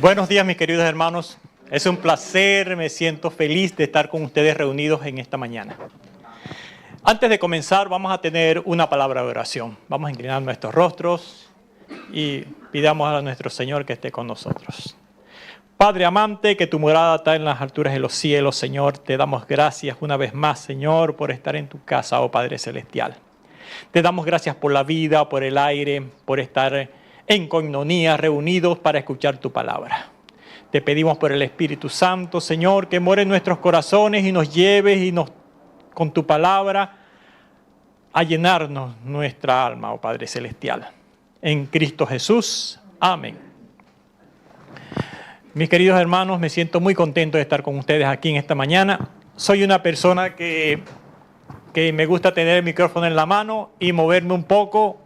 Buenos días, mis queridos hermanos. Es un placer, me siento feliz de estar con ustedes reunidos en esta mañana. Antes de comenzar, vamos a tener una palabra de oración. Vamos a inclinar nuestros rostros y pidamos a nuestro Señor que esté con nosotros. Padre amante, que tu morada está en las alturas de los cielos, Señor, te damos gracias una vez más, Señor, por estar en tu casa, oh Padre Celestial. Te damos gracias por la vida, por el aire, por estar en coinonía, reunidos para escuchar tu palabra. Te pedimos por el Espíritu Santo, Señor, que more en nuestros corazones y nos lleves con tu palabra a llenarnos nuestra alma, oh Padre Celestial. En Cristo Jesús. Amén. Mis queridos hermanos, me siento muy contento de estar con ustedes aquí en esta mañana. Soy una persona que me gusta tener el micrófono en la mano y moverme un poco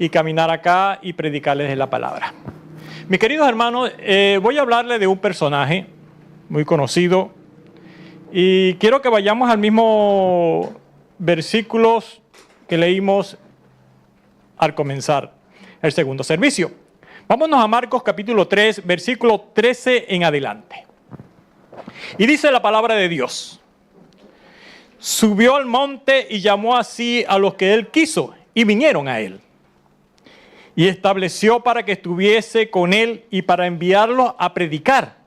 y caminar acá y predicarles de la palabra. Mis queridos hermanos, voy a hablarles de un personaje muy conocido y quiero que vayamos al mismo versículos que leímos al comenzar el segundo servicio. Vámonos a Marcos capítulo 3, versículo 13 en adelante. Y dice la palabra de Dios: subió al monte y llamó así a los que él quiso y vinieron a él. Y estableció para que estuviese con él y para enviarlos a predicar,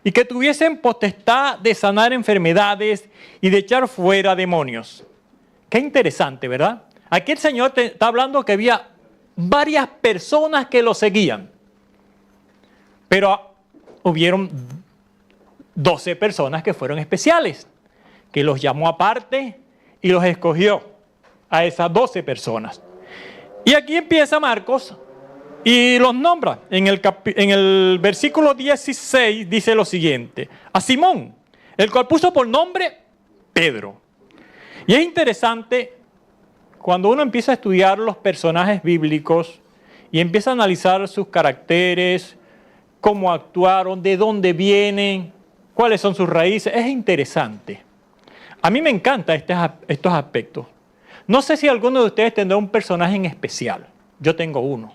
y que tuviesen potestad de sanar enfermedades y de echar fuera demonios. Qué interesante, ¿verdad? Aquí el Señor está hablando que había varias personas que lo seguían, pero hubieron 12 personas que fueron especiales, que los llamó aparte y los escogió a esas 12 personas. Y aquí empieza Marcos y los nombra. En el versículo 16 dice lo siguiente: a Simón, el cual puso por nombre Pedro. Y es interesante cuando uno empieza a estudiar los personajes bíblicos y empieza a analizar sus caracteres, cómo actuaron, de dónde vienen, cuáles son sus raíces. Es interesante. A mí me encantan estos aspectos. No sé si alguno de ustedes tendrá un personaje en especial. Yo tengo uno.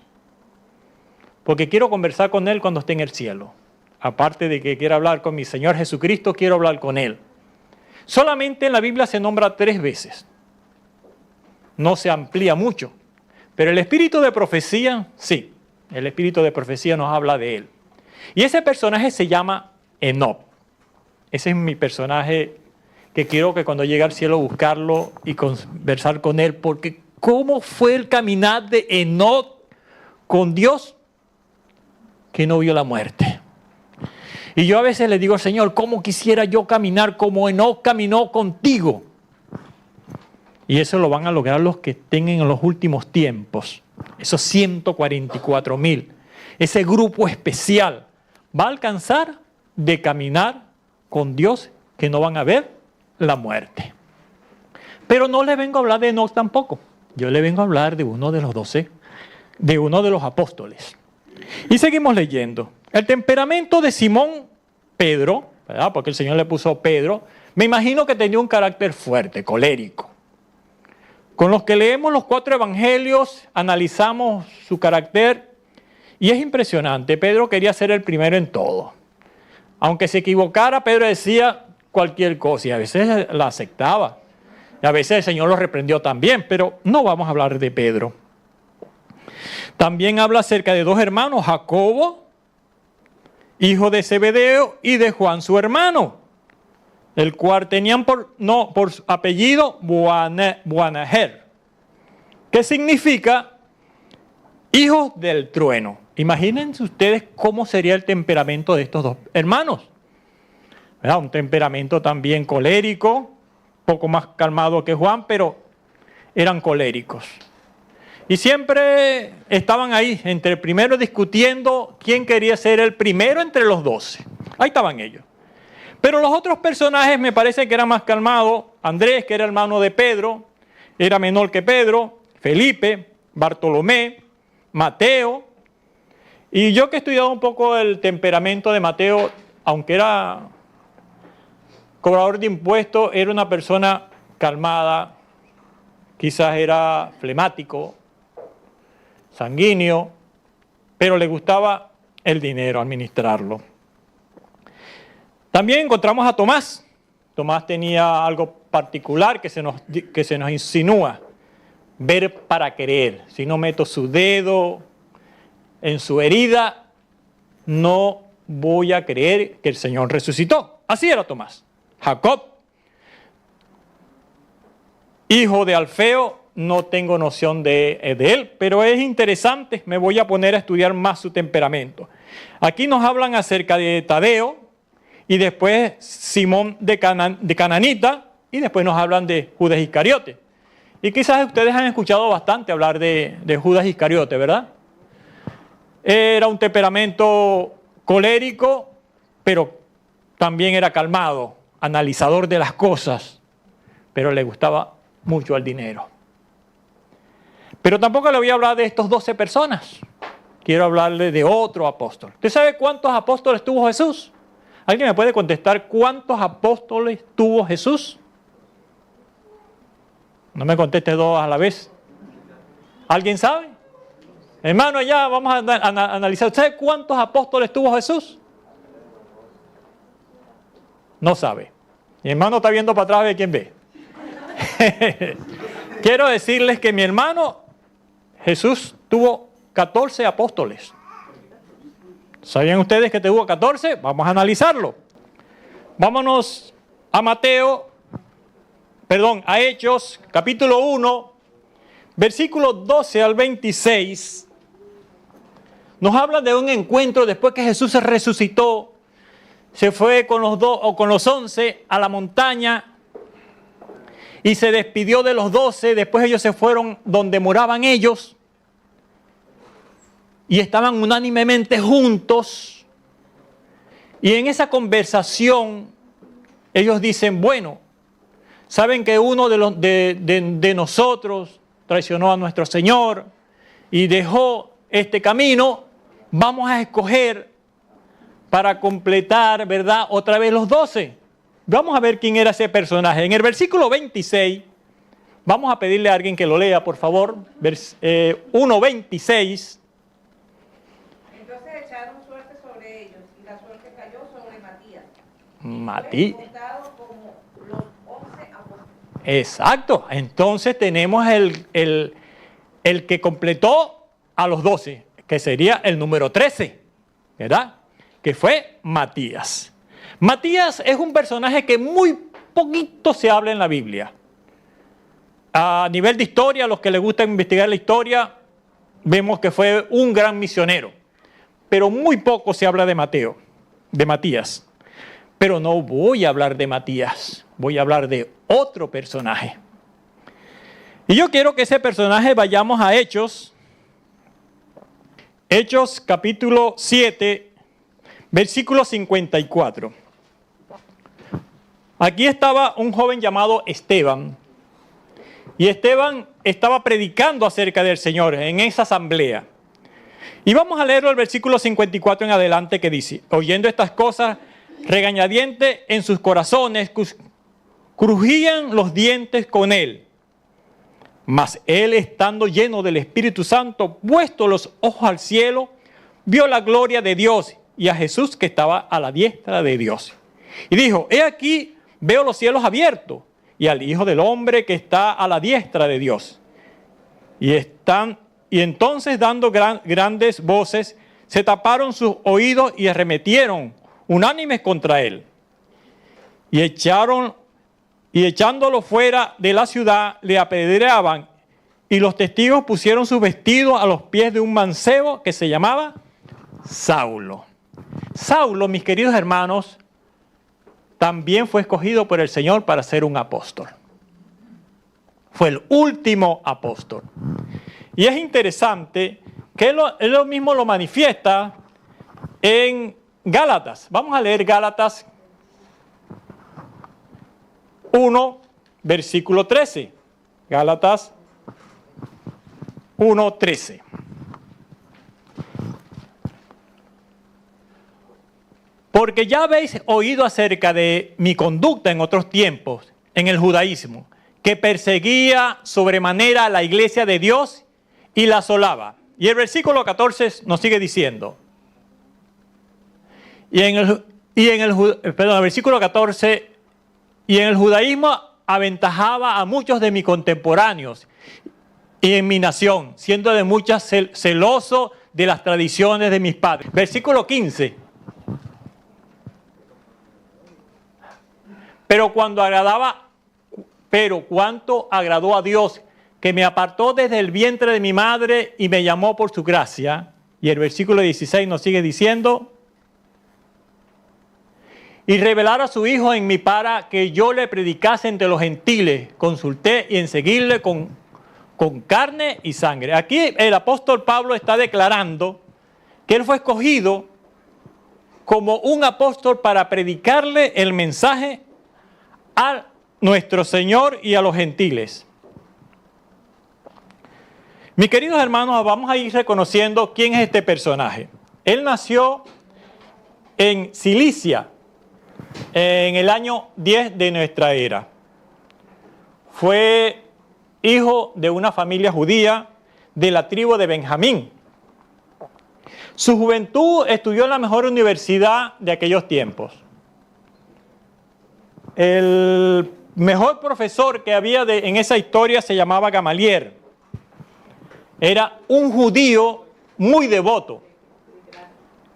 Porque quiero conversar con él cuando esté en el cielo. Aparte de que quiero hablar con mi Señor Jesucristo, quiero hablar con él. Solamente en la Biblia se nombra 3 veces. No se amplía mucho. Pero el espíritu de profecía, sí. El espíritu de profecía nos habla de él. Y ese personaje se llama Enoc. Ese es mi personaje que quiero que cuando llegue al cielo buscarlo y conversar con él, porque ¿cómo fue el caminar de Enoc con Dios? que no vio la muerte. Y yo a veces le digo al Señor, ¿cómo quisiera yo caminar como Enoc caminó contigo? Y eso lo van a lograr los que estén en los últimos tiempos. Esos 144,000. Ese grupo especial va a alcanzar de caminar con Dios, que no van a ver la muerte. Pero no le vengo a hablar de Enoc tampoco. Yo le vengo a hablar de uno de los 12, de uno de los apóstoles. Y seguimos leyendo. El temperamento de Simón Pedro, ¿verdad? Porque el Señor le puso Pedro, me imagino que tenía un carácter fuerte, colérico. Con los que leemos los 4 evangelios, analizamos su carácter y es impresionante. Pedro quería ser el primero en todo. Aunque se equivocara, Pedro decía cualquier cosa y a veces la aceptaba. Y a veces el Señor lo reprendió también, pero no vamos a hablar de Pedro. También habla acerca de 2 hermanos, Jacobo, hijo de Zebedeo, y de Juan su hermano, el cual tenían por apellido Boanerges, que significa hijos del trueno. Imagínense ustedes cómo sería el temperamento de estos 2 hermanos. ¿Verdad? Un temperamento también colérico, poco más calmado que Juan, pero eran coléricos. Y siempre estaban ahí, entre el primero discutiendo quién quería ser el primero entre los 12. Ahí estaban ellos. Pero los otros personajes me parece que eran más calmados. Andrés, que era hermano de Pedro, era menor que Pedro. Felipe, Bartolomé, Mateo. Y yo que he estudiado un poco el temperamento de Mateo, aunque era cobrador de impuestos, era una persona calmada, quizás era flemático, sanguíneo, pero le gustaba el dinero, administrarlo. También encontramos a Tomás. Tomás tenía algo particular que se nos insinúa, ver para creer. Si no meto su dedo en su herida, no voy a creer que el Señor resucitó. Así era Tomás. Jacob, hijo de Alfeo, no tengo noción de él, pero es interesante, me voy a poner a estudiar más su temperamento. Aquí nos hablan acerca de Tadeo, y después Simón de Cananita, y después nos hablan de Judas Iscariote. Y quizás ustedes han escuchado bastante hablar de Judas Iscariote, ¿verdad? Era un temperamento colérico, pero también era calmado, analizador de las cosas, pero le gustaba mucho el dinero. Pero tampoco le voy a hablar de estos 12 personas. Quiero hablarle de otro apóstol. ¿Usted sabe cuántos apóstoles tuvo Jesús? ¿Alguien me puede contestar cuántos apóstoles tuvo Jesús? No me conteste 2 a la vez. ¿Alguien sabe? Hermano, ya vamos a analizar. ¿Usted sabe cuántos apóstoles tuvo Jesús? No sabe. Mi hermano está viendo para atrás de quién ve. Quiero decirles que mi hermano Jesús tuvo 14 apóstoles. ¿Sabían ustedes que tuvo 14? Vamos a analizarlo. Vámonos a Hechos, capítulo 1, versículos 12 al 26. Nos habla de un encuentro después que Jesús se resucitó. Se fue con los 11 a la montaña y se despidió de los 12. Después ellos se fueron donde moraban ellos y estaban unánimemente juntos. Y en esa conversación ellos dicen, bueno, saben que uno de nosotros traicionó a nuestro Señor y dejó este camino, vamos a escoger para completar, ¿verdad?, otra vez los 12. Vamos a ver quién era ese personaje. En el versículo 26, vamos a pedirle a alguien que lo lea, por favor. 1:26. Entonces echaron suerte sobre ellos, y la suerte cayó sobre Matías. Matías. Fue contado como los 11 apóstoles. Exacto. Entonces tenemos el que completó a los 12, que sería el número 13, ¿verdad?, que fue Matías. Matías es un personaje que muy poquito se habla en la Biblia. A nivel de historia, los que les gusta investigar la historia, vemos que fue un gran misionero. pero muy poco se habla de Matías. Pero no voy a hablar de Matías, voy a hablar de otro personaje. Y yo quiero que ese personaje vayamos a Hechos capítulo 7, versículo 54. Aquí estaba un joven llamado Esteban. Y Esteban estaba predicando acerca del Señor en esa asamblea. Y vamos a leerlo el versículo 54 en adelante que dice: oyendo estas cosas, regañadientes en sus corazones, crujían los dientes con él. Mas él, estando lleno del Espíritu Santo, puesto los ojos al cielo, vio la gloria de Dios y a Jesús que estaba a la diestra de Dios. Y dijo: he aquí, veo los cielos abiertos y al Hijo del Hombre que está a la diestra de Dios. Y entonces, dando grandes voces, se taparon sus oídos y arremetieron unánimes contra él. Y echándolo fuera de la ciudad, le apedreaban, y los testigos pusieron sus vestidos a los pies de un mancebo que se llamaba Saulo. Saulo, mis queridos hermanos, también fue escogido por el Señor para ser un apóstol. Fue el último apóstol. Y es interesante que él lo mismo lo manifiesta en Gálatas. Vamos a leer Gálatas 1, versículo 13. Gálatas 1, 13. Porque ya habéis oído acerca de mi conducta en otros tiempos, en el judaísmo, que perseguía sobremanera a la iglesia de Dios y la asolaba. Y el versículo 14 nos sigue diciendo. El versículo 14, y en el judaísmo aventajaba a muchos de mis contemporáneos y en mi nación, siendo de muchas celoso de las tradiciones de mis padres. Versículo 15. Pero cuánto agradó a Dios, que me apartó desde el vientre de mi madre y me llamó por su gracia. Y el versículo 16 nos sigue diciendo: y revelar a su Hijo en mí para que yo le predicase entre los gentiles. Consulté y en seguirle con carne y sangre. Aquí el apóstol Pablo está declarando que él fue escogido como un apóstol para predicarle el mensaje a nuestro Señor y a los gentiles. Mis queridos hermanos, vamos a ir reconociendo quién es este personaje. Él nació en Cilicia en el año 10 de nuestra era. Fue hijo de una familia judía de la tribu de Benjamín. Su juventud estudió en la mejor universidad de aquellos tiempos. El mejor profesor que había en esa historia se llamaba Gamaliel. Era un judío muy devoto.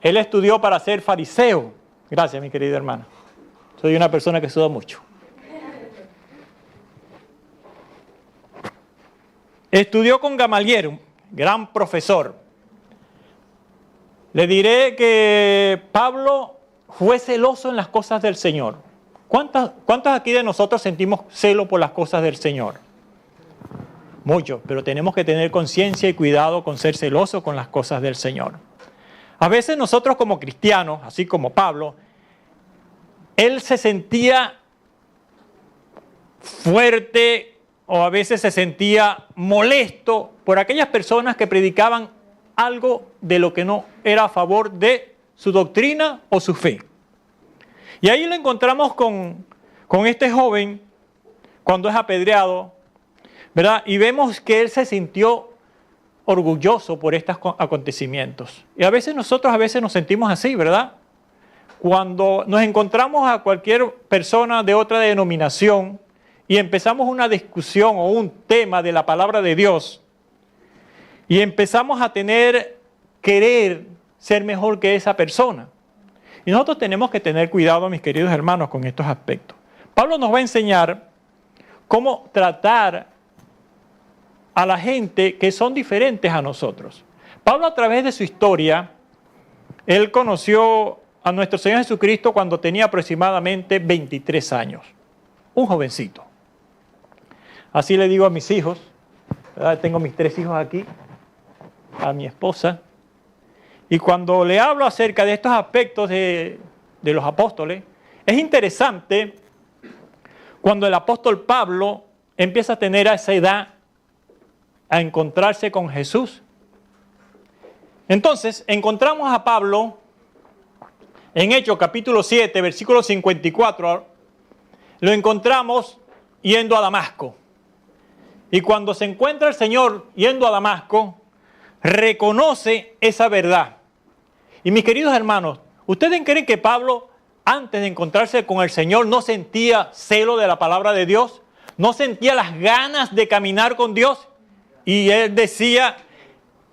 Él estudió para ser fariseo. Gracias, mi querida hermana. Soy una persona que estudia mucho. Estudió con Gamaliel, un gran profesor. Le diré que Pablo fue celoso en las cosas del Señor. ¿Cuántos aquí de nosotros sentimos celo por las cosas del Señor? Muchos, pero tenemos que tener conciencia y cuidado con ser celosos con las cosas del Señor. A veces nosotros como cristianos, así como Pablo, él se sentía fuerte o a veces se sentía molesto por aquellas personas que predicaban algo de lo que no era a favor de su doctrina o su fe. Y ahí lo encontramos con este joven cuando es apedreado, ¿verdad? Y vemos que él se sintió orgulloso por estos acontecimientos. Y a veces nosotros nos sentimos así, ¿verdad? Cuando nos encontramos a cualquier persona de otra denominación y empezamos una discusión o un tema de la palabra de Dios y empezamos a querer ser mejor que esa persona. Y nosotros tenemos que tener cuidado, mis queridos hermanos, con estos aspectos. Pablo nos va a enseñar cómo tratar a la gente que son diferentes a nosotros. Pablo, a través de su historia, Él conoció a nuestro Señor Jesucristo cuando tenía aproximadamente 23 años, un jovencito. Así le digo a mis hijos, ¿verdad? Tengo mis 3 hijos aquí, a mi esposa, y cuando le hablo acerca de estos aspectos de los apóstoles, es interesante cuando el apóstol Pablo empieza a tener a esa edad, a encontrarse con Jesús. Entonces, encontramos a Pablo en Hechos capítulo 7, versículo 54, lo encontramos yendo a Damasco. Y cuando se encuentra el Señor yendo a Damasco, reconoce esa verdad. Y mis queridos hermanos, ¿ustedes creen que Pablo, antes de encontrarse con el Señor, no sentía celo de la palabra de Dios? ¿No sentía las ganas de caminar con Dios? Y él decía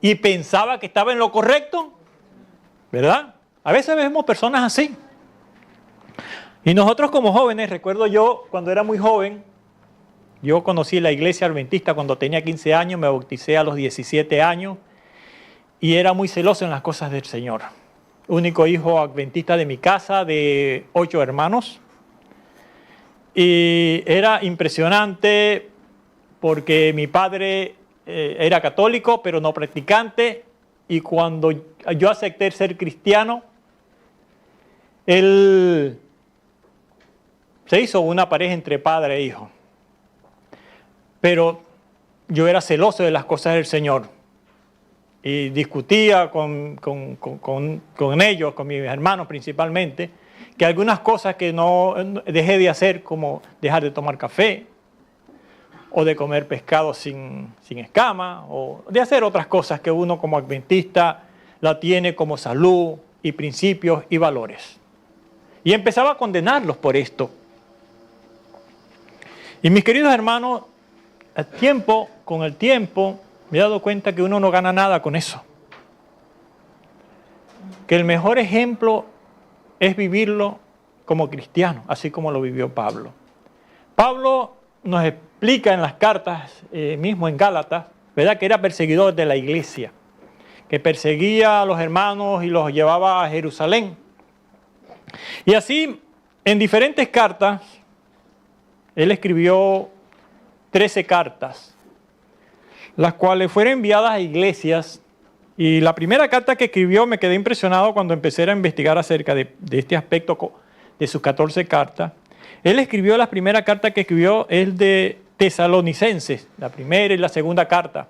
y pensaba que estaba en lo correcto, ¿verdad? A veces vemos personas así. Y nosotros como jóvenes, recuerdo yo cuando era muy joven, yo conocí la iglesia adventista cuando tenía 15 años, me bauticé a los 17 años y era muy celoso en las cosas del Señor. Único hijo adventista de mi casa, de 8 hermanos. Y era impresionante porque mi padre era católico, pero no practicante. Y cuando yo acepté ser cristiano, él se hizo una pareja entre padre e hijo. Pero yo era celoso de las cosas del Señor. Y discutía con ellos, con mis hermanos principalmente, que algunas cosas que no dejé de hacer, como dejar de tomar café, o de comer pescado sin escama, o de hacer otras cosas que uno como adventista la tiene como salud y principios y valores. Y empezaba a condenarlos por esto. Y mis queridos hermanos, con el tiempo, me he dado cuenta que uno no gana nada con eso. Que el mejor ejemplo es vivirlo como cristiano, así como lo vivió Pablo. Pablo nos explica en las cartas, mismo en Gálatas, ¿verdad?, que era perseguidor de la iglesia, que perseguía a los hermanos y los llevaba a Jerusalén. Y así, en diferentes cartas, él escribió 13 cartas, las cuales fueron enviadas a iglesias. Y la primera carta que escribió, me quedé impresionado cuando empecé a investigar acerca de este aspecto de sus 14 cartas. Él escribió, la primera carta que escribió es de Tesalonicenses. La primera y la segunda carta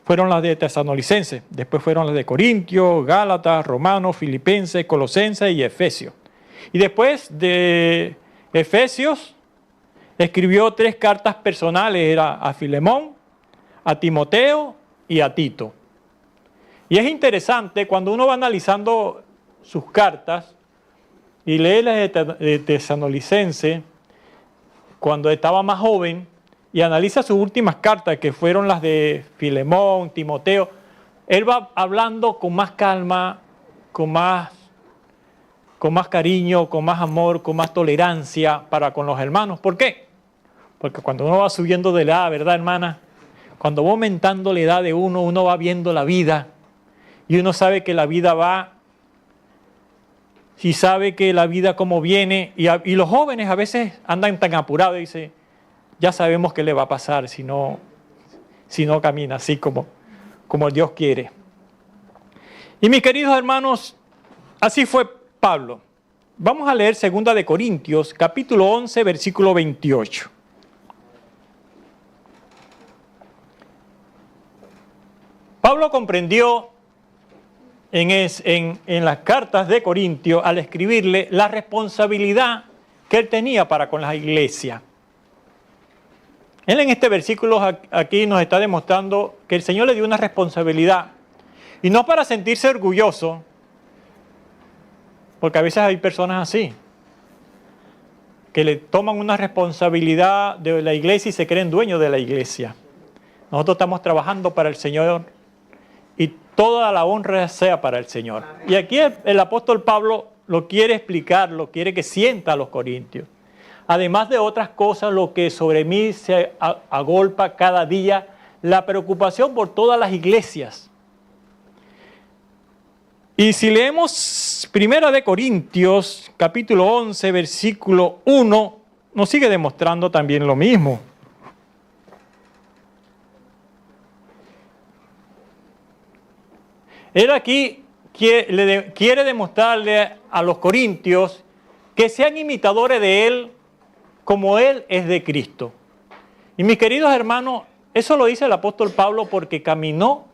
fueron las de Tesalonicenses. Después fueron las de Corintios, Gálatas, Romanos, Filipenses, Colosenses y Efesios. Y después de Efesios escribió 3 cartas personales. Era a Filemón, a Timoteo y a Tito. Y es interesante cuando uno va analizando sus cartas y lee las de Tesalonicenses cuando estaba más joven y analiza sus últimas cartas, que fueron las de Filemón, Timoteo, él va hablando con más calma, con más cariño, con más amor, con más tolerancia para con los hermanos. ¿Por qué? Porque cuando uno va subiendo de edad, ¿verdad, hermana? Cuando va aumentando la edad de uno va viendo la vida y uno sabe que la vida va, y sabe que la vida como viene, y los jóvenes a veces andan tan apurados y dicen, ya sabemos qué le va a pasar si no camina así como Dios quiere. Y mis queridos hermanos, así fue Pablo. Vamos a leer 2 de Corintios, capítulo 11, versículo 28. Pablo comprendió en las cartas de Corintios, al escribirle, la responsabilidad que él tenía para con la iglesia. Él en este versículo aquí nos está demostrando que el Señor le dio una responsabilidad, y no para sentirse orgulloso, porque a veces hay personas así, que le toman una responsabilidad de la iglesia y se creen dueños de la iglesia. Nosotros estamos trabajando para el Señor y toda la honra sea para el Señor. Y aquí el apóstol Pablo lo quiere explicar, lo quiere que sienta a los corintios. Además de otras cosas, lo que sobre mí se agolpa cada día, la preocupación por todas las iglesias. Y si leemos 1 de Corintios, capítulo 11, versículo 1, nos sigue demostrando también lo mismo. Él aquí quiere demostrarle a los corintios que sean imitadores de Él como Él es de Cristo. Y mis queridos hermanos, eso lo dice el apóstol Pablo porque caminó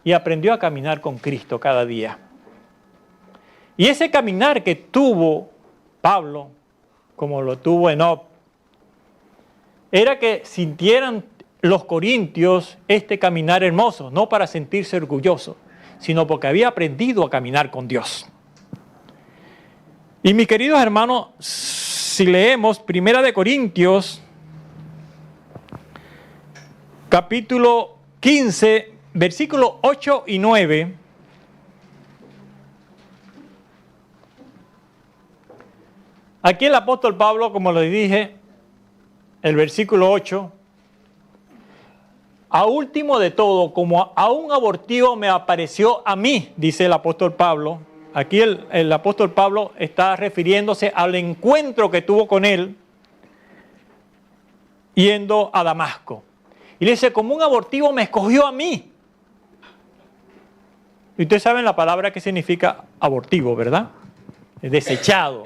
y aprendió a caminar con Cristo cada día. Y ese caminar que tuvo Pablo, como lo tuvo Enoc, era que sintieran los corintios este caminar hermoso, no para sentirse orgullosos, sino porque había aprendido a caminar con Dios. Y mis queridos hermanos, si leemos 1 de Corintios, capítulo 15, versículos 8 y 9, aquí el apóstol Pablo, como les dije, el versículo 8, a último de todo, como a un abortivo me apareció a mí, dice el apóstol Pablo. Aquí el apóstol Pablo está refiriéndose al encuentro que tuvo con él yendo a Damasco. Y le dice, como un abortivo me escogió a mí. Y ustedes saben la palabra que significa abortivo, ¿verdad? Desechado.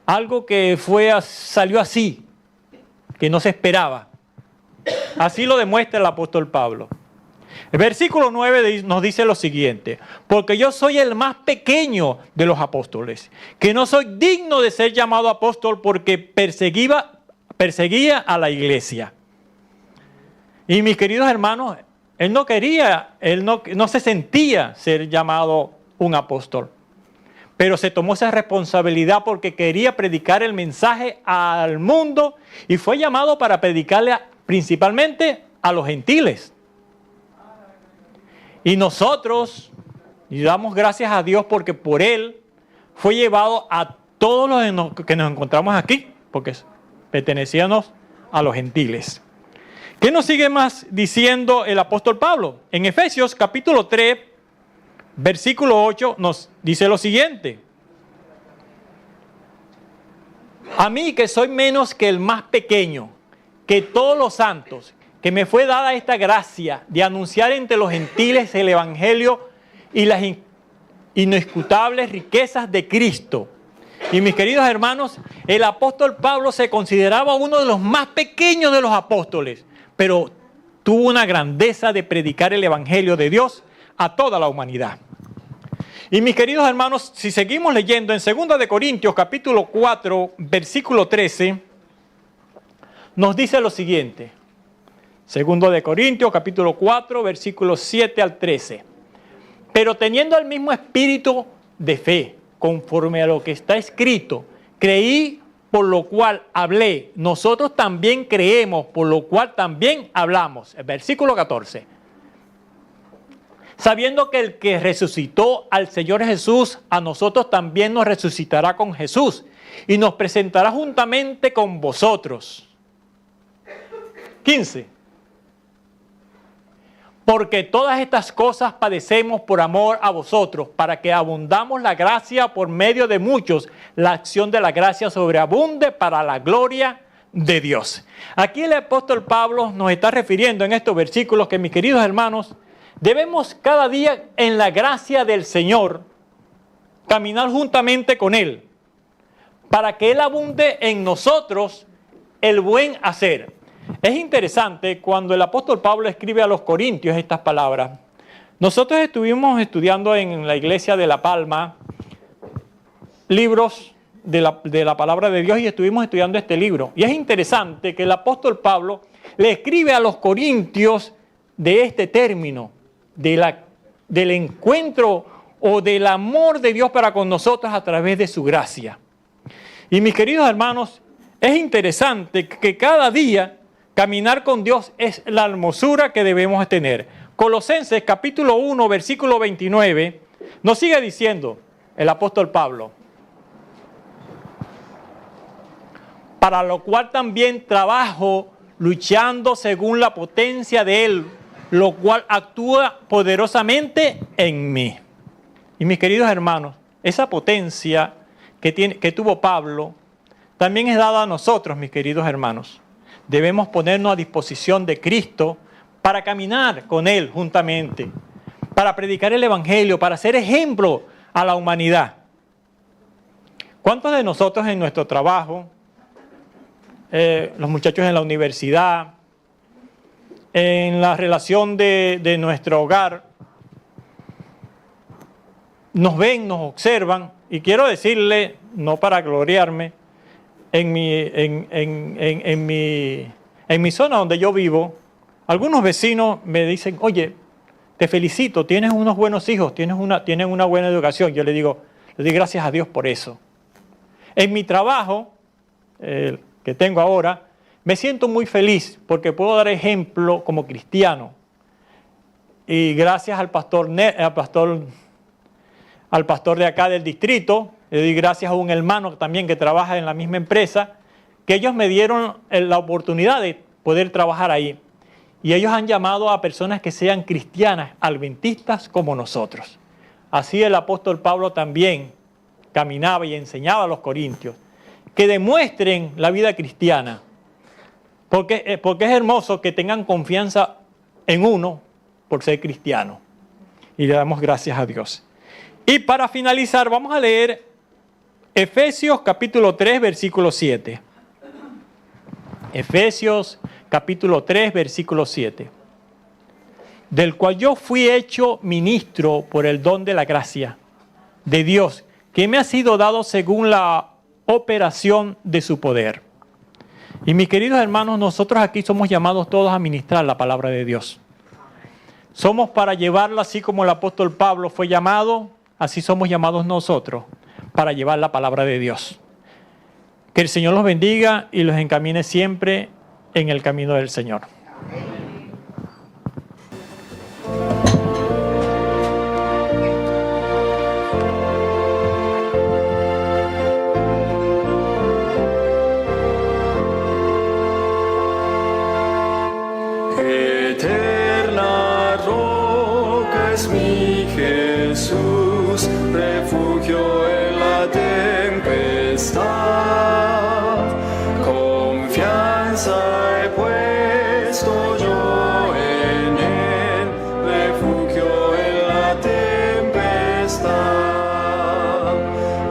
Algo que salió así, que no se esperaba. Así lo demuestra el apóstol Pablo. El versículo 9 nos dice lo siguiente: porque yo soy el más pequeño de los apóstoles, que no soy digno de ser llamado apóstol porque perseguía a la iglesia. Y mis queridos hermanos, él no se sentía ser llamado un apóstol, pero se tomó esa responsabilidad porque quería predicar el mensaje al mundo y fue llamado para predicarle principalmente a los gentiles. Y nosotros damos gracias a Dios porque por él fue llevado a todos los que nos encontramos aquí, porque pertenecíamos a los gentiles. ¿Qué nos sigue más diciendo el apóstol Pablo? En Efesios capítulo 3, versículo 8 nos dice lo siguiente: a mí que soy menos que el más pequeño, que todos los santos, que me fue dada esta gracia de anunciar entre los gentiles el evangelio y las inescrutables riquezas de Cristo. Y mis queridos hermanos, el apóstol Pablo se consideraba uno de los más pequeños de los apóstoles, pero tuvo una grandeza de predicar el evangelio de Dios a toda la humanidad. Y mis queridos hermanos, si seguimos leyendo en 2 de Corintios capítulo 4, versículo 13, nos dice lo siguiente. 2 de Corintios capítulo 4, versículos 7 al 13. Pero teniendo el mismo espíritu de fe, conforme a lo que está escrito, creí, por lo cual hablé. Nosotros también creemos, por lo cual también hablamos. El versículo 14. Sabiendo que el que resucitó al Señor Jesús, a nosotros también nos resucitará con Jesús y nos presentará juntamente con vosotros. 15. Porque todas estas cosas padecemos por amor a vosotros, para que abundamos la gracia por medio de muchos, la acción de la gracia sobreabunde para la gloria de Dios. Aquí el apóstol Pablo nos está refiriendo en estos versículos que, mis queridos hermanos, debemos cada día en la gracia del Señor caminar juntamente con Él, para que Él abunde en nosotros el buen hacer. Es interesante cuando el apóstol Pablo escribe a los corintios estas palabras. Nosotros estuvimos estudiando en la iglesia de La Palma libros de la palabra de Dios y estuvimos estudiando este libro. Y es interesante que el apóstol Pablo le escribe a los corintios de este término, del encuentro o del amor de Dios para con nosotros a través de su gracia. Y mis queridos hermanos, es interesante que cada día caminar con Dios es la hermosura que debemos tener. Colosenses capítulo 1, versículo 29, nos sigue diciendo el apóstol Pablo: para lo cual también trabajo luchando según la potencia de Él, lo cual actúa poderosamente en mí. Y mis queridos hermanos, esa potencia que tuvo Pablo también es dada a nosotros, mis queridos hermanos. Debemos ponernos a disposición de Cristo para caminar con Él juntamente, para predicar el Evangelio, para ser ejemplo a la humanidad. ¿Cuántos de nosotros en nuestro trabajo, los muchachos en la universidad, en la relación de nuestro hogar, nos ven, nos observan? Y quiero decirle, no para gloriarme, en mi zona donde yo vivo, algunos vecinos me dicen, oye, te felicito, tienes unos buenos hijos, tienes una buena educación. Yo le doy gracias a Dios por eso. En mi trabajo, que tengo ahora, me siento muy feliz porque puedo dar ejemplo como cristiano. Y gracias al pastor de acá del distrito, le doy gracias a un hermano también que trabaja en la misma empresa, que ellos me dieron la oportunidad de poder trabajar ahí. Y ellos han llamado a personas que sean cristianas, adventistas como nosotros. Así el apóstol Pablo también caminaba y enseñaba a los corintios que demuestren la vida cristiana. Porque es hermoso que tengan confianza en uno por ser cristiano. Y le damos gracias a Dios. Y para finalizar, vamos a leer Efesios capítulo 3, versículo 7. Efesios capítulo 3, versículo 7. Del cual yo fui hecho ministro por el don de la gracia de Dios, que me ha sido dado según la operación de su poder. Y mis queridos hermanos, nosotros aquí somos llamados todos a ministrar la palabra de Dios. Somos para llevarla así como el apóstol Pablo fue llamado, así somos llamados nosotros para llevar la palabra de Dios. Que el Señor los bendiga y los encamine siempre en el camino del Señor. Eterna roca es mi Jesús, refugio en la tempestad. Confianza he puesto yo en él, refugio en la tempestad.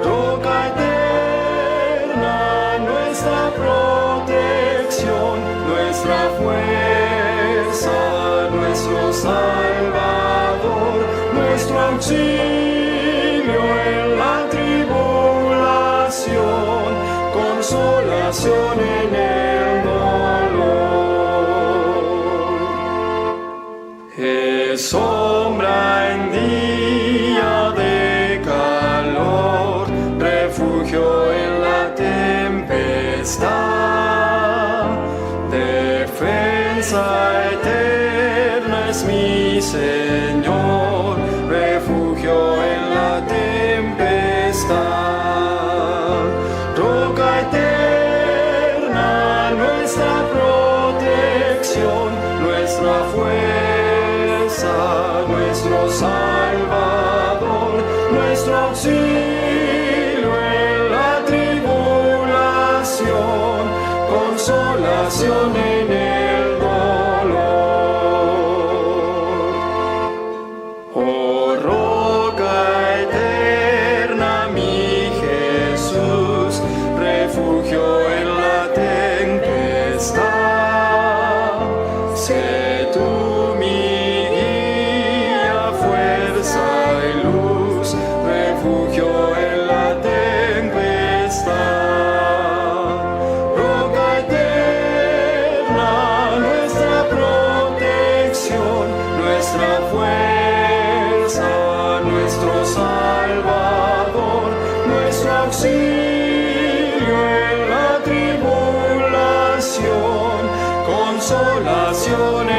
Roca eterna, nuestra protección, nuestra fuerza, nuestro Salvador, nuestro auxilio en la tribulación, consolación en el dolor. Es sombra en día de calor, refugio en la tempestad, defensa eterna es mi Señor, refugio en la tempestad. Roca eterna, nuestra protección, nuestra fuerza, nuestro Salvador, nuestro auxilio en la tribulación, consolación en el dolor. Oh roca eterna, mi Jesús, refugio en la tempestad. Sé tú mi guía, fuerza y luz, refugio en la tempestad. Roca eterna, nuestra protección, nuestra fuerza, nuestro Salvador, nuestro auxilio en la tribulación, consolación